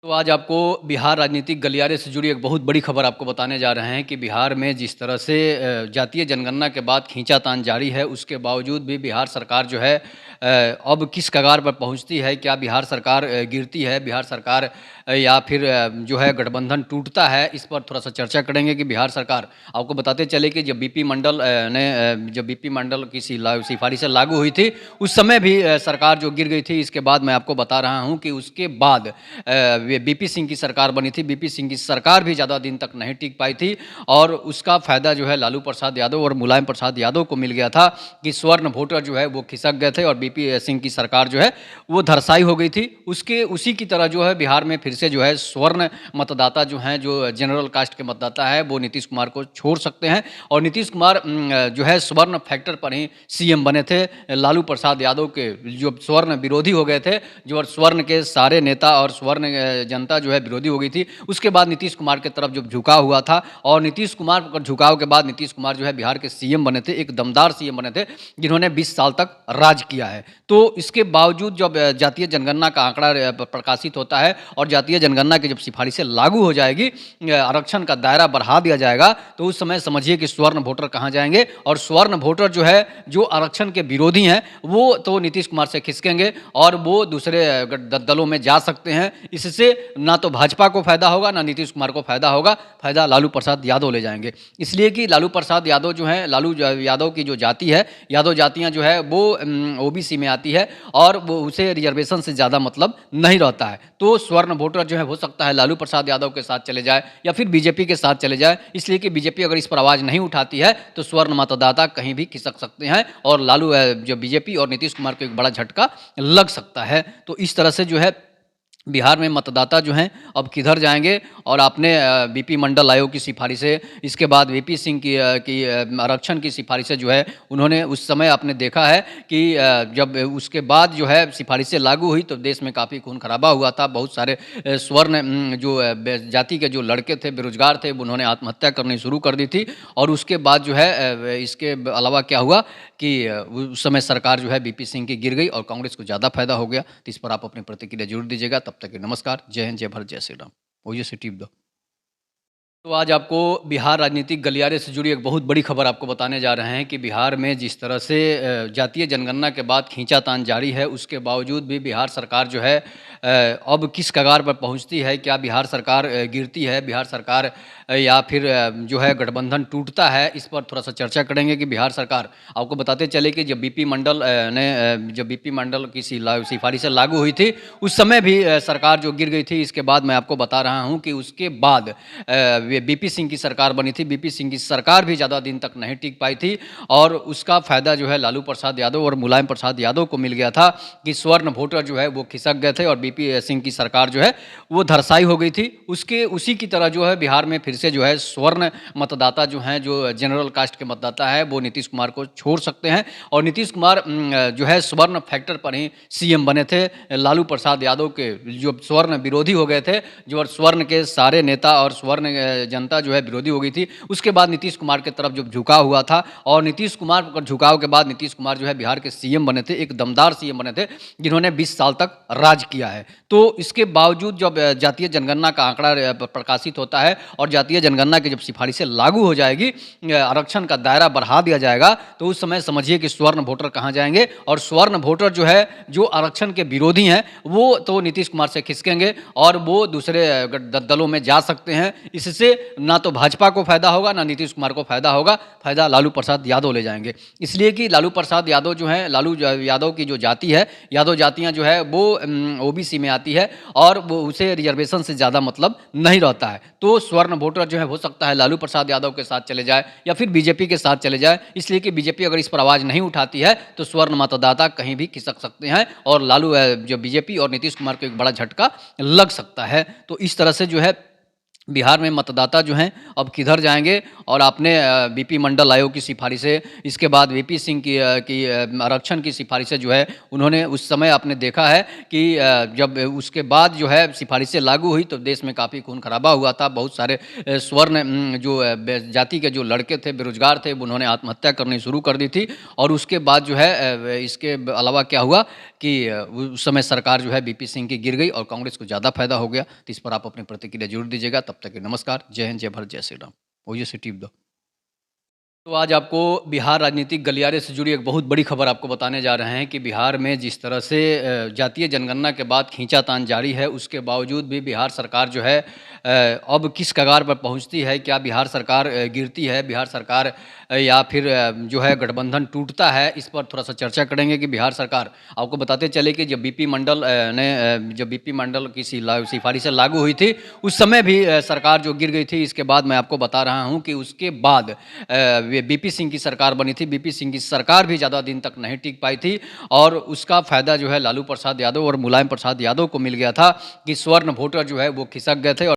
तो आज आपको बिहार राजनीतिक गलियारे से जुड़ी एक बहुत बड़ी खबर आपको बताने जा रहे हैं कि बिहार में जिस तरह से जातीय जनगणना के बाद खींचातान जारी है, उसके बावजूद भी बिहार सरकार जो है अब किस कगार पर पहुंचती है। क्या बिहार सरकार गिरती है, बिहार सरकार या फिर जो है गठबंधन टूटता है, इस पर थोड़ा सा चर्चा करेंगे कि बिहार सरकार आपको बताते चले कि जब बीपी मंडल जब बीपी मंडल की सिफारिशें लागू हुई थी, उस समय भी सरकार जो गिर गई थी। इसके बाद मैं आपको बता रहा हूँ कि उसके बाद बीपी सिंह की सरकार बनी थी। बीपी सिंह की सरकार भी ज़्यादा दिन तक नहीं टिक पाई थी और उसका फ़ायदा जो है लालू प्रसाद यादव और मुलायम प्रसाद यादव को मिल गया था कि स्वर्ण वोटर जो है वो खिसक गए थे और बीपी सिंह की सरकार जो है वो धरसाई हो गई थी। उसके उसी की तरह जो है बिहार में फिर से जो है स्वर्ण मतदाता जो हैं, जो जनरल कास्ट के मतदाता है, वो नीतीश कुमार को छोड़ सकते हैं। और नीतीश कुमार जो है स्वर्ण फैक्टर पर ही सीएम बने थे। लालू प्रसाद यादव के जो स्वर्ण विरोधी हो गए थे, जो स्वर्ण के सारे नेता और स्वर्ण जनता जो है विरोधी हो गई थी। उसके बाद नीतीश कुमार की तरफ जब झुकाव हुआ था और नीतीश कुमार पर झुकाव के बाद नीतीश कुमार जो है बिहार के सीएम बने थे, एक दमदार सीएम बने थे जिन्होंने 20 साल तक राज किया है। तो इसके बावजूद जब जातीय जनगणना का आंकड़ा प्रकाशित होता है और जातीय जनगणना की जब सिफारिशें लागू हो जाएगी, आरक्षण का दायरा बढ़ा दिया जाएगा, तो उस समय समझिए कि स्वर्ण वोटर कहाँ जाएंगे। और स्वर्ण वोटर जो है, जो आरक्षण के विरोधी हैं, वो तो नीतीश कुमार से खिसकेंगे और वो दूसरे दलों में जा सकते हैं। इससे ना तो भाजपा को फायदा होगा, ना नीतीश कुमार को फायदा होगा, फायदा लालू प्रसाद यादव ले जाएंगे। इसलिए कि लालू प्रसाद यादव जो है, लालू यादव की जो जाति है, यादव जातियां जो है वो ओबीसी में आती है और वो उसे रिजर्वेशन से ज़्यादा मतलब नहीं रहता है। तो स्वर्ण वोटर जो है हो सकता है लालू प्रसाद यादव के साथ चले जाए या फिर बीजेपी के साथ चले जाए। इसलिए कि बीजेपी अगर इस पर आवाज़ नहीं उठाती है तो स्वर्ण मतदाता कहीं भी खिसक सकते हैं और लालू जो बीजेपी और नीतीश कुमार को एक बड़ा झटका लग सकता है। तो इस तरह से जो है बिहार में मतदाता जो हैं अब किधर जाएंगे। और आपने बीपी मंडल आयोग की सिफारिशें, इसके बाद वीपी सिंह की आरक्षण की सिफारिशें जो है, उन्होंने उस समय आपने देखा है कि जब उसके बाद जो है सिफारिशें लागू हुई तो देश में काफ़ी खून खराबा हुआ था। बहुत सारे स्वर्ण जो जाति के जो लड़के थे, बेरोजगार थे, उन्होंने आत्महत्या करनी शुरू कर दी थी। और उसके बाद जो है इसके अलावा क्या हुआ कि उस समय सरकार जो है बीपी सिंह की गिर गई और कांग्रेस को ज़्यादा फायदा हो गया। तो इस पर आप अपनी प्रतिक्रिया जरूर दीजिएगा। तब तक के नमस्कार, जय हिंद, जय भारत, जय श्री राम। ओजे से टिप दो। तो आज आपको बिहार राजनीतिक गलियारे से जुड़ी एक बहुत बड़ी खबर आपको बताने जा रहे हैं कि बिहार में जिस तरह से जातीय जनगणना के बाद खींचातान जारी है, उसके बावजूद भी बिहार सरकार जो है अब किस कगार पर पहुंचती है। क्या बिहार सरकार गिरती है, बिहार सरकार या फिर जो है गठबंधन टूटता है, इस पर थोड़ा सा चर्चा करेंगे कि बिहार सरकार आपको बताते चले कि जब बीपी मंडल जब बीपी मंडल की सिफारिशें लागू हुई थी, उस समय भी सरकार जो गिर गई थी। इसके बाद मैं आपको बता रहा हूँ कि उसके बाद बीपी सिंह की सरकार बनी थी। बीपी सिंह की सरकार भी ज़्यादा दिन तक नहीं टिक पाई थी और उसका फ़ायदा जो है लालू प्रसाद यादव और मुलायम प्रसाद यादव को मिल गया था कि स्वर्ण वोटर जो है वो खिसक गए थे और बीपी सिंह की सरकार जो है वो धरसाई हो गई थी। उसके उसी की तरह जो है बिहार में फिर से जो है स्वर्ण मतदाता जो हैं, जो जनरल कास्ट के मतदाता है, वो नीतीश कुमार को छोड़ सकते हैं। और नीतीश कुमार जो है स्वर्ण फैक्टर पर ही सीएम बने थे। लालू प्रसाद यादव के जो स्वर्ण विरोधी हो गए थे, जो स्वर्ण के सारे नेता और स्वर्ण जनता जो है विरोधी हो गई थी। उसके बाद नीतीश कुमार की तरफ जब झुकाव हुआ था और नीतीश कुमार पर झुकाव के बाद नीतीश कुमार जो है बिहार के सीएम बने थे, एक दमदार सीएम बने थे जिन्होंने 20 साल तक राज किया है। तो इसके बावजूद जब जातीय जनगणना का आंकड़ा प्रकाशित होता है और जातीय जनगणना की जब सिफारिशें लागू हो जाएगी, आरक्षण का दायरा बढ़ा दिया जाएगा, तो उस समय समझिए कि स्वर्ण वोटर कहाँ जाएंगे। और स्वर्ण वोटर जो है, जो आरक्षण के विरोधी हैं, वो तो नीतीश कुमार से खिसकेंगे और वो दूसरे दलों में जा सकते हैं। इससे ना तो भाजपा को फायदा होगा, ना नीतीश कुमार को फायदा होगा, फायदा लालू प्रसाद यादव ले जाएंगे। इसलिए कि लालू प्रसाद यादव जो है, लालू यादव की जो जाति है, यादव जातियां जो है वो ओबीसी में आती है और वो उसे रिजर्वेशन से ज़्यादा मतलब नहीं रहता है। तो स्वर्ण वोटर जो है हो सकता है लालू प्रसाद यादव के साथ चले जाए या फिर बीजेपी के साथ चले जाए। इसलिए कि बीजेपी अगर इस पर आवाज़ नहीं उठाती है तो स्वर्ण मतदाता कहीं भी खिसक सकते हैं और लालू जो बीजेपी और नीतीश कुमार को एक बड़ा झटका लग सकता है। तो इस तरह से जो है बिहार में मतदाता जो हैं अब किधर जाएँगे और आपने बीपी मंडल आयोग की सिफ़ारिशें, इसके बाद वीपी सिंह की आरक्षण की सिफ़ारिशें जो है, उन्होंने उस समय आपने देखा है कि जब उसके बाद जो है सिफ़ारिशें लागू हुई तो देश में काफ़ी खून-खराबा हुआ था। बहुत सारे स्वर्ण जो बे जाति के जो लड़के थे, बेरोज़गार थे, उन्होंने आत्महत्या करनी शुरू कर दी थी और उसके बाद जो है इसके अलावा क्या हुआ कि उस समय सरकार जो है बीपी सिंह की गिर गई और कांग्रेस को ज़्यादा फ़ायदा हो गया। तो इस पर आप अपनी प्रतिक्रिया ज़रूर दीजिएगा। तब तक के नमस्कार। जय हिंद, जय भारत, जय श्री राम। ओजे से टिप दो। तो आज आपको बिहार राजनीतिक गलियारे से जुड़ी एक बहुत बड़ी खबर आपको बताने जा रहे हैं कि बिहार में जिस तरह से जातीय जनगणना के बाद खींचातान जारी है, उसके बावजूद भी बिहार सरकार जो है अब किस कगार पर पहुंचती है, क्या बिहार सरकार गिरती है, बिहार सरकार या फिर जो है गठबंधन टूटता है, इस पर थोड़ा सा चर्चा करेंगे कि बिहार सरकार आपको बताते चले कि जब बीपी मंडल जब बीपी मंडल की सिफारिशें लागू हुई थी, उस समय भी सरकार जो गिर गई थी। इसके बाद मैं आपको बता रहा हूँ कि उसके बाद बीपी सिंह की सरकार बनी थी। बीपी सिंह की सरकार भी ज़्यादा दिन तक नहीं टिक पाई थी और उसका फ़ायदा जो है लालू प्रसाद यादव और मुलायम प्रसाद यादव को मिल गया था कि स्वर्ण वोटर जो है वो खिसक गए थे और